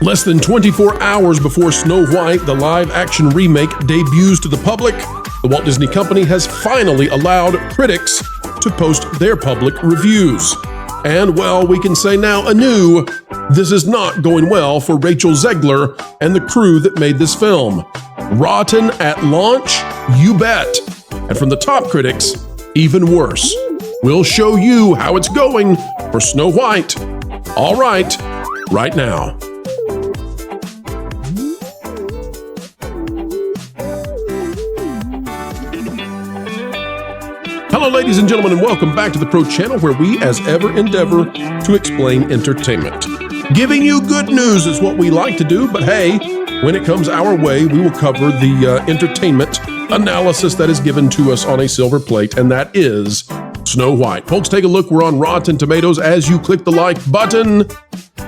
Less than 24 hours before Snow White, the live-action remake, debuts to the public, the Walt Disney Company has finally allowed critics to post their public reviews. And, well, we can say now anew, this is not going well for Rachel Zegler and the crew that made this film. Rotten at launch? You bet. And from the top critics, even worse. We'll show you how it's going for Snow White. All right now. Hello, ladies and gentlemen, and welcome back to the Pro Channel, where we, as ever, endeavor to explain entertainment. Giving you good news is what we like to do, but hey, when it comes our way, we will cover the entertainment analysis that is given to us on a silver plate, and that is Snow White. Folks, take a look. We're on Rotten Tomatoes. As you click the like button,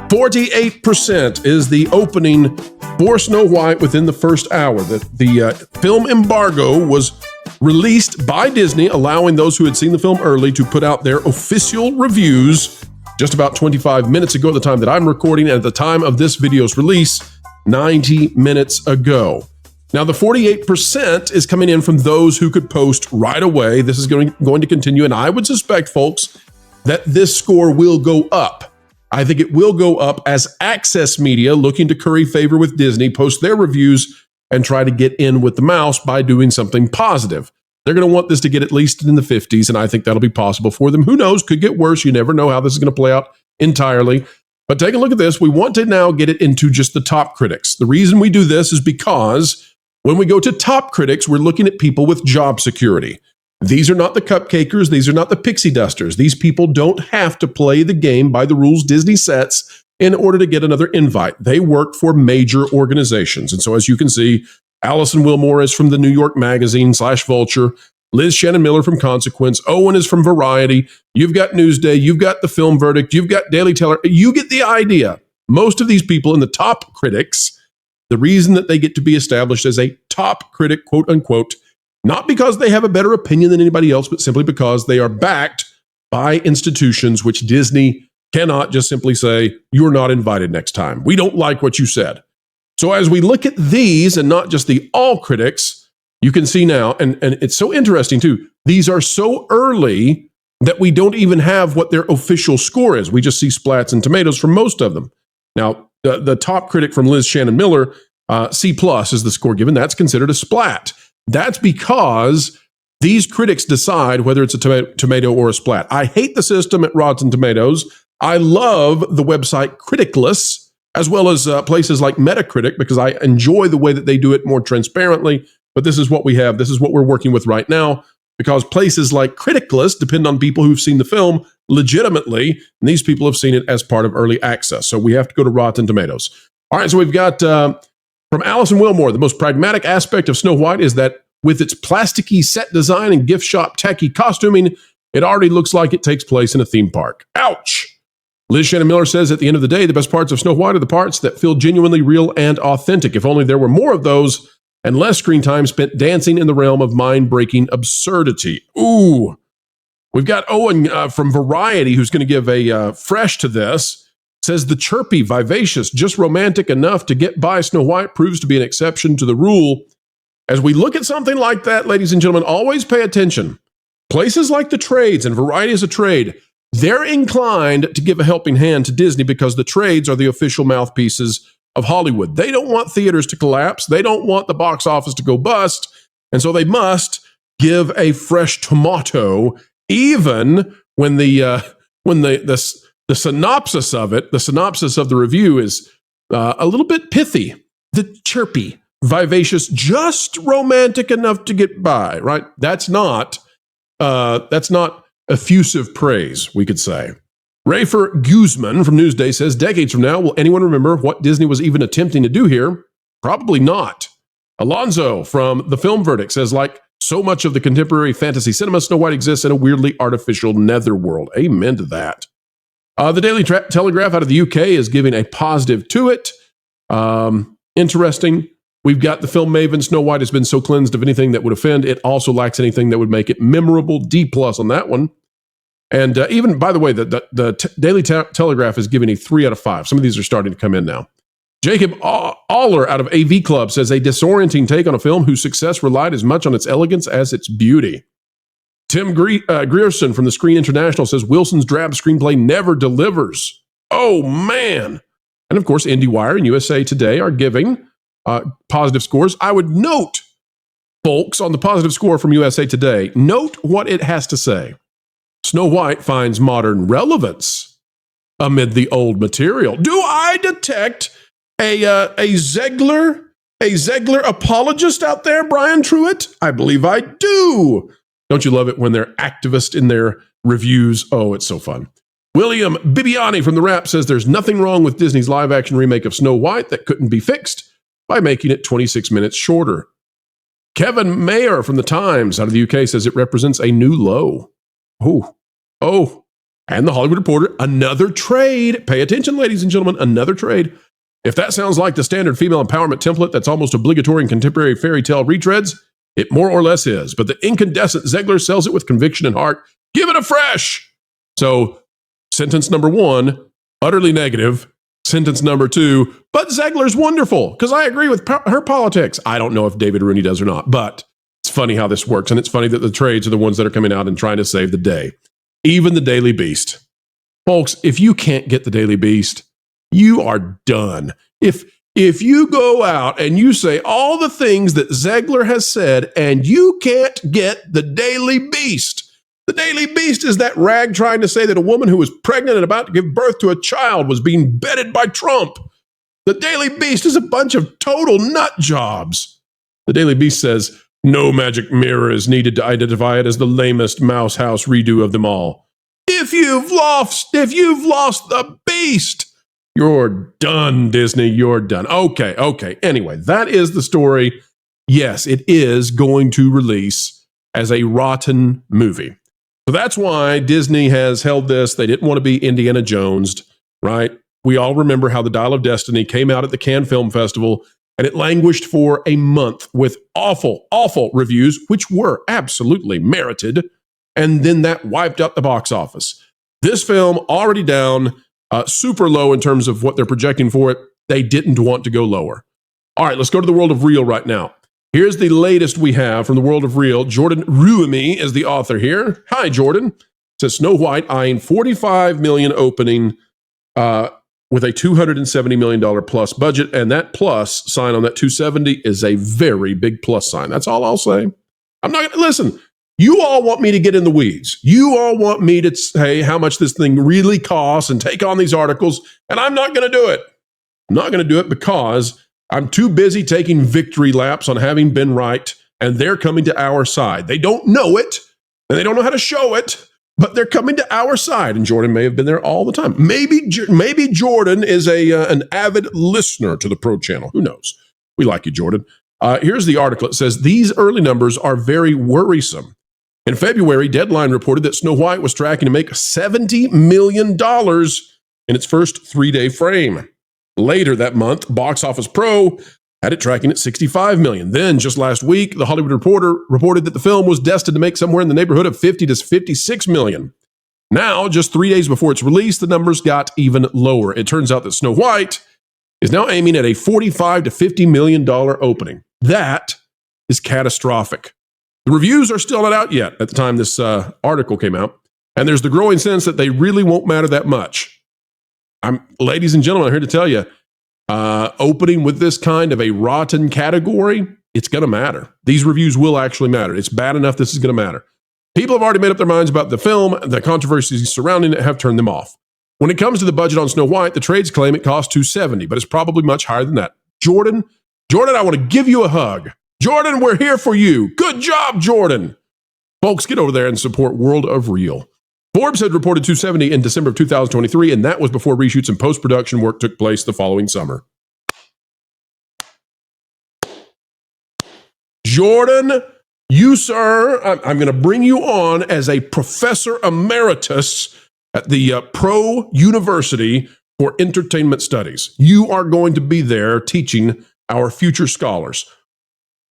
48% is the opening for Snow White within the first hour. The film embargo was released by Disney, allowing those who had seen the film early to put out their official reviews just about 25 minutes ago at the time that I'm recording, and at the time of this video's release, 90 minutes ago. Now, the 48% is coming in from those who could post right away. This is going to continue, and I would suspect, folks, that this score will go up. I think it will go up as Access Media, looking to curry favor with Disney, post their reviews and try to get in with the mouse by doing something positive. They're going to want this to get at least in the 50s, and I think that'll be possible for them. Who knows? Could get worse. You never know how this is going to play out entirely. But take a look at this. We want to now get it into just the top critics. The reason we do this is because when we go to top critics, we're looking at people with job security. These are not the cupcakers. These are not the pixie dusters. These people don't have to play the game by the rules Disney sets in order to get another invite. They work for major organizations. And so, as you can see, Allison Wilmore is from the New York Magazine / Vulture. Liz Shannon Miller from Consequence. Owen is from Variety. You've got Newsday. You've got The Film Verdict. You've got Daily Teller. You get the idea. Most of these people in the top critics, the reason that they get to be established as a top critic, quote unquote, not because they have a better opinion than anybody else, but simply because they are backed by institutions which Disney cannot just simply say, you're not invited next time. We don't like what you said. So as we look at these, and not just the all critics, you can see now, and it's so interesting too, these are so early that we don't even have what their official score is. We just see splats and tomatoes from most of them. Now, the top critic from Liz Shannon Miller, C+ is the score given. That's considered a splat. That's because these critics decide whether it's a tomato or a splat. I hate the system at Rotten Tomatoes. I love the website Criticless, as well as places like Metacritic, because I enjoy the way that they do it more transparently. But this is what we have. This is what we're working with right now, because places like Criticless depend on people who've seen the film legitimately, and these people have seen it as part of early access. So we have to go to Rotten Tomatoes. All right, so we've got from Allison Wilmore, the most pragmatic aspect of Snow White is that with its plasticky set design and gift shop tacky costuming, it already looks like it takes place in a theme park. Ouch! Liz Shannon Miller says, at the end of the day, the best parts of Snow White are the parts that feel genuinely real and authentic. If only there were more of those and less screen time spent dancing in the realm of mind-breaking absurdity. Ooh. We've got Owen from Variety, who's going to give a fresh to this. Says, the chirpy, vivacious, just romantic enough to get by Snow White proves to be an exception to the rule. As we look at something like that, ladies and gentlemen, always pay attention. Places like the trades, and Variety is a trade, they're inclined to give a helping hand to Disney because the trades are the official mouthpieces of Hollywood. They don't want theaters to collapse. They don't want the box office to go bust. And so they must give a fresh tomato, even when the synopsis of it, the synopsis of the review is a little bit pithy. The chirpy, vivacious, just romantic enough to get by, right? That's not effusive praise, we could say. Rafer Guzman from Newsday says, decades from now, will anyone remember what Disney was even attempting to do here? Probably not. Alonzo from The Film Verdict says, like so much of the contemporary fantasy cinema, Snow White exists in a weirdly artificial netherworld. Amen to that. The Daily Telegraph out of the UK is giving a positive to it. Interesting. We've got the film maven. Snow White has been so cleansed of anything that would offend. It also lacks anything that would make it memorable. D+ on that one. And even, by the way, the Daily Telegraph is giving a 3 out of 5. Some of these are starting to come in now. Jacob Aller out of AV Club says a disorienting take on a film whose success relied as much on its elegance as its beauty. Tim Grierson from the Screen International says Wilson's drab screenplay never delivers. Oh, man. And of course, IndieWire and USA Today are giving positive scores. I would note, folks, on the positive score from USA Today, note what it has to say. Snow White finds modern relevance amid the old material. Do I detect a Zegler apologist out there, Brian Truitt? I believe I do. Don't you love it when they're activist in their reviews? Oh, it's so fun. William Bibiani from The Wrap says there's nothing wrong with Disney's live-action remake of Snow White that couldn't be fixed by making it 26 minutes shorter. Kevin Mayer from The Times out of the UK says it represents a new low. Oh. And The Hollywood Reporter, another trade. Pay attention, ladies and gentlemen, another trade. If that sounds like the standard female empowerment template that's almost obligatory in contemporary fairy tale retreads, it more or less is. But the incandescent Zegler sells it with conviction and heart. Give it a fresh. So, sentence number 1, utterly negative. Sentence number 2, but Zegler's wonderful, because I agree with her politics. I don't know if David Rooney does or not, but it's funny how this works. And it's funny that the trades are the ones that are coming out and trying to save the day. Even the Daily Beast. Folks, if you can't get the Daily Beast, you are done. If you go out and you say all the things that Zegler has said and you can't get the Daily Beast, the Daily Beast is that rag trying to say that a woman who was pregnant and about to give birth to a child was being bedded by Trump. The Daily Beast is a bunch of total nut jobs. The Daily Beast says, no magic mirror is needed to identify it as the lamest mouse house redo of them all. If you've lost the Beast, you're done, Disney. You're done. Okay. Anyway, that is the story. Yes, it is going to release as a rotten movie. So that's why Disney has held this. They didn't want to be Indiana Jonesed, right? We all remember how The Dial of Destiny came out at the Cannes Film Festival, and it languished for a month with awful reviews, which were absolutely merited. And then that wiped out the box office. This film already down, super low in terms of what they're projecting for it. They didn't want to go lower. All right, let's go to the world of Reel right now. Here's the latest we have from the world of Reel. Jordan Ruimi is the author here. Hi, Jordan. It says Snow White eyeing $45 million opening with a $270 million plus budget. And that plus sign on that 270 is a very big plus sign. That's all I'll say. I'm not going to listen. You all want me to get in the weeds. You all want me to say how much this thing really costs and take on these articles. And I'm not going to do it. I'm not going to do it because I'm too busy taking victory laps on having been right, and they're coming to our side. They don't know it, and they don't know how to show it, but they're coming to our side. And Jordan may have been there all the time. Maybe Jordan is an avid listener to the Pro Channel. Who knows? We like you, Jordan. Here's the article. It says, these early numbers are very worrisome. In February, Deadline reported that Snow White was tracking to make $70 million in its first 3-day frame. Later that month, Box Office Pro had it tracking at $65 million. Then, just last week, The Hollywood Reporter reported that the film was destined to make somewhere in the neighborhood of $50 to $56 million. Now, just 3 days before its release, the numbers got even lower. It turns out that Snow White is now aiming at a $45 to $50 million opening. That is catastrophic. The reviews are still not out yet at the time this article came out, and there's the growing sense that they really won't matter that much. Ladies and gentlemen, I'm here to tell you, opening with this kind of a rotten category, it's going to matter. These reviews will actually matter. It's bad enough this is going to matter. People have already made up their minds about the film. The controversies surrounding it have turned them off. When it comes to the budget on Snow White, the trades claim it costs $270, but it's probably much higher than that. Jordan, I want to give you a hug. Jordan, we're here for you. Good job, Jordan. Folks, get over there and support World of Reel. Forbes had reported 270 in December of 2023, and that was before reshoots and post-production work took place the following summer. Jordan, you, sir, I'm going to bring you on as a professor emeritus at the Pro University for Entertainment Studies. You are going to be there teaching our future scholars.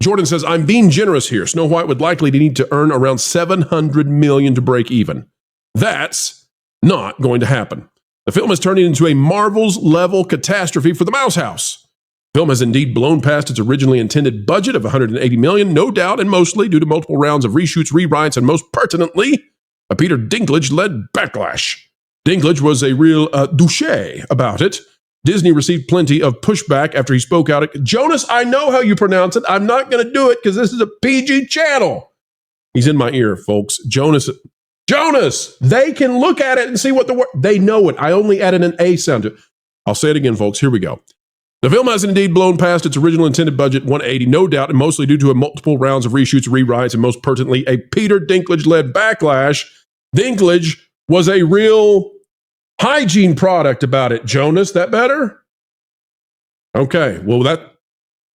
Jordan says, I'm being generous here. Snow White would likely need to earn around $700 million to break even. That's not going to happen. The film is turning into a Marvel's-level catastrophe for the Mouse House. The film has indeed blown past its originally intended budget of $180 million, no doubt, and mostly due to multiple rounds of reshoots, rewrites, and most pertinently, a Peter Dinklage-led backlash. Dinklage was a real douche about it. Disney received plenty of pushback after he spoke out. Jonas, I know how you pronounce it. I'm not going to do it because this is a PG channel. He's in my ear, folks. Jonas, they can look at it and see what the word, they know it. I only added an A sound to it. I'll say it again, folks. Here we go. The film has indeed blown past its original intended budget, 180, no doubt, and mostly due to multiple rounds of reshoots, rewrites, and most pertinently, a Peter Dinklage-led backlash. Dinklage was a real hygiene product about it. Jonas, that better? Okay, well,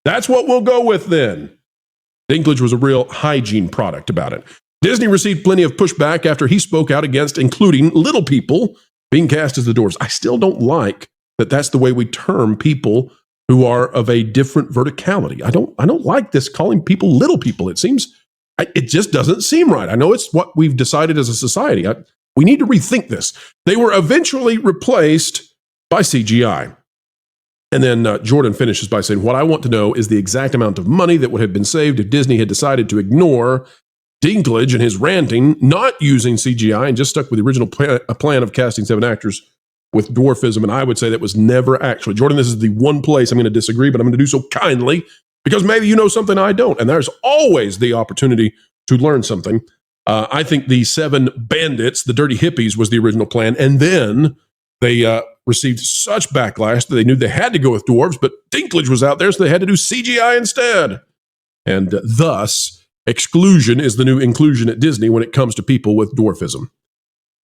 that's what we'll go with then. Dinklage was a real hygiene product about it. Disney received plenty of pushback after he spoke out against including little people being cast as the Dwarves. I still don't like that that's the way we term people who are of a different verticality. I don't like this calling people little people. It just doesn't seem right. I know it's what we've decided as a society. We need to rethink this. They were eventually replaced by CGI. And then Jordan finishes by saying, what I want to know is the exact amount of money that would have been saved if Disney had decided to ignore Dinklage and his ranting, not using CGI, and just stuck with the original plan of casting 7 actors with dwarfism. And I would say that was never actually. Jordan, this is the one place I'm going to disagree, but I'm going to do so kindly because maybe you know something I don't. And there's always the opportunity to learn something. I think the 7 bandits, the dirty hippies, was the original plan. And then they received such backlash that they knew they had to go with dwarves, but Dinklage was out there, so they had to do CGI instead. And thus, exclusion is the new inclusion at Disney when it comes to people with dwarfism.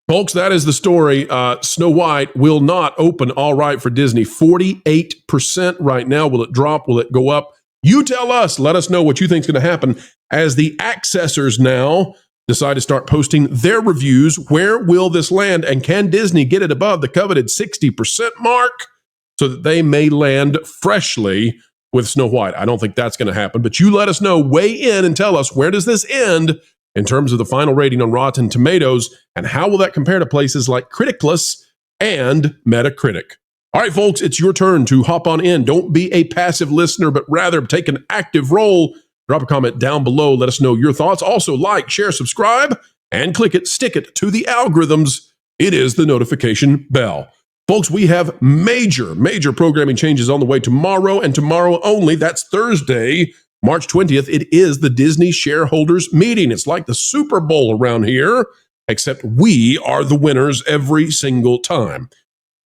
Folks, that is the story. Snow White will not open all right for Disney. 48% right now. Will it drop? Will it go up? You tell us. Let us know what you think is going to happen as the accessors now decide to start posting their reviews. Where will this land? And can Disney get it above the coveted 60% mark so that they may land freshly with Snow White? I don't think that's going to happen, but you let us know. Weigh in and tell us, where does this end in terms of the final rating on Rotten Tomatoes, and how will that compare to places like Criticless and Metacritic? All right, folks, it's your turn to hop on in. Don't be a passive listener, but rather take an active role. Drop a comment down below. Let us know your thoughts. Also, like, share, subscribe, and click it, stick it to the algorithms. It is the notification bell. Folks, we have major programming changes on the way tomorrow, and tomorrow only. That's Thursday, March 20th. It is the Disney shareholders meeting. It's like the Super Bowl around here, except we are the winners every single time.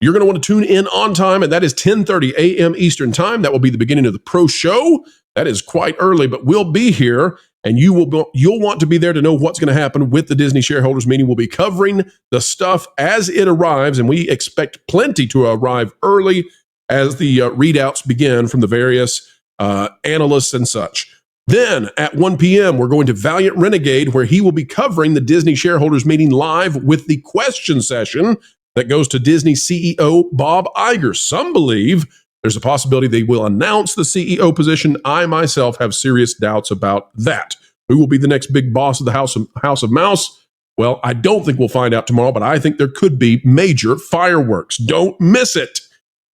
You're going to want to tune in on time, and that is 10:30 a.m. Eastern time. That will be the beginning of the pro show. That is quite early, but we'll be here, and you'll want to be there to know what's going to happen with the Disney shareholders meeting. We'll be covering the stuff as it arrives, and we expect plenty to arrive early as the readouts begin from the various analysts and such. Then at 1 p.m., we're going to Valiant Renegade, where he will be covering the Disney shareholders meeting live with the question session that goes to Disney CEO Bob Iger. Some believe there's a possibility they will announce the CEO position. I myself have serious doubts about that. Who will be the next big boss of the House of Mouse? Well, I don't think we'll find out tomorrow, but I think there could be major fireworks. Don't miss it.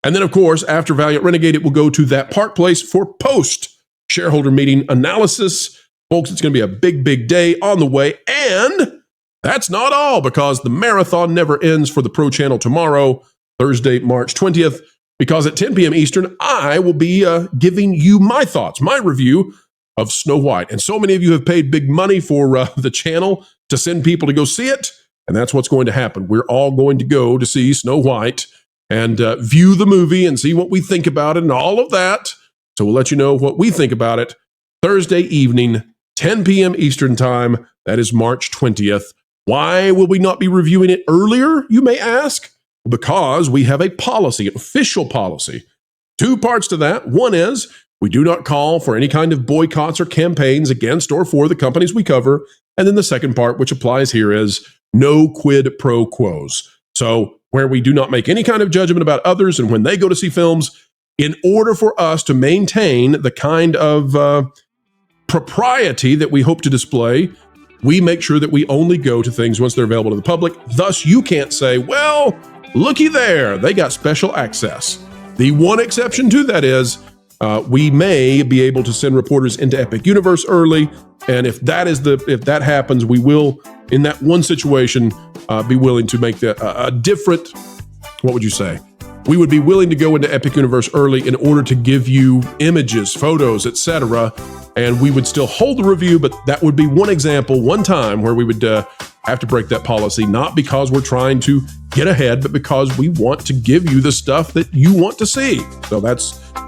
And then, of course, after Valiant Renegade, it will go to That Park Place for post-shareholder meeting analysis. Folks, it's going to be a big day on the way. And that's not all, because the marathon never ends for the Pro Channel tomorrow, Thursday, March 20th, because at 10 p.m. Eastern, I will be giving you my thoughts, my review of Snow White. And so many of you have paid big money for the channel to send people to go see it, and that's what's going to happen. We're all going to go to see Snow White and view the movie and see what we think about it and all of that. So we'll let you know what we think about it Thursday evening, 10 p.m. Eastern time. That is March 20th. Why will we not be reviewing it earlier, you may ask? Because we have a policy, an official policy. 2 parts to that. One is we do not call for any kind of boycotts or campaigns against or for the companies we cover. And then the second part, which applies here, is no quid pro quos. So where we do not make any kind of judgment about others and when they go to see films, in order for us to maintain the kind of propriety that we hope to display, we make sure that we only go to things once they're available to the public. Thus, you can't say, well, looky there, they got special access. The one exception to that is we may be able to send reporters into Epic Universe early, and if that happens, we will, in that one situation, be willing to make a different. What would you say? We would be willing to go into Epic Universe early in order to give you images, photos, etc., and we would still hold the review, but that would be one example, one time where we would have to break that policy, not because we're trying to get ahead, but because we want to give you the stuff that you want to see. So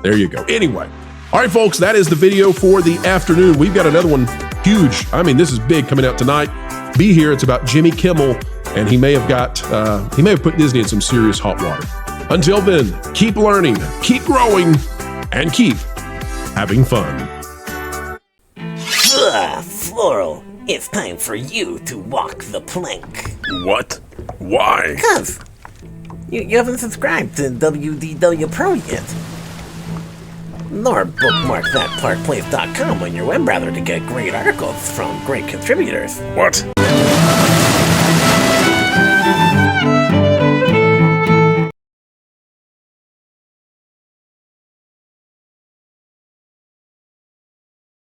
there you go. Anyway, all right, folks, that is the video for the afternoon. We've got another one huge. I mean, this is big coming out tonight. Be here. It's about Jimmy Kimmel, and he may have put Disney in some serious hot water. Until then, keep learning, keep growing, and keep having fun. Floral, it's time for you to walk the plank. What? Why? Because you haven't subscribed to WDW Pro yet. Nor bookmark thatparkplace.com on your web browser to get great articles from great contributors. What?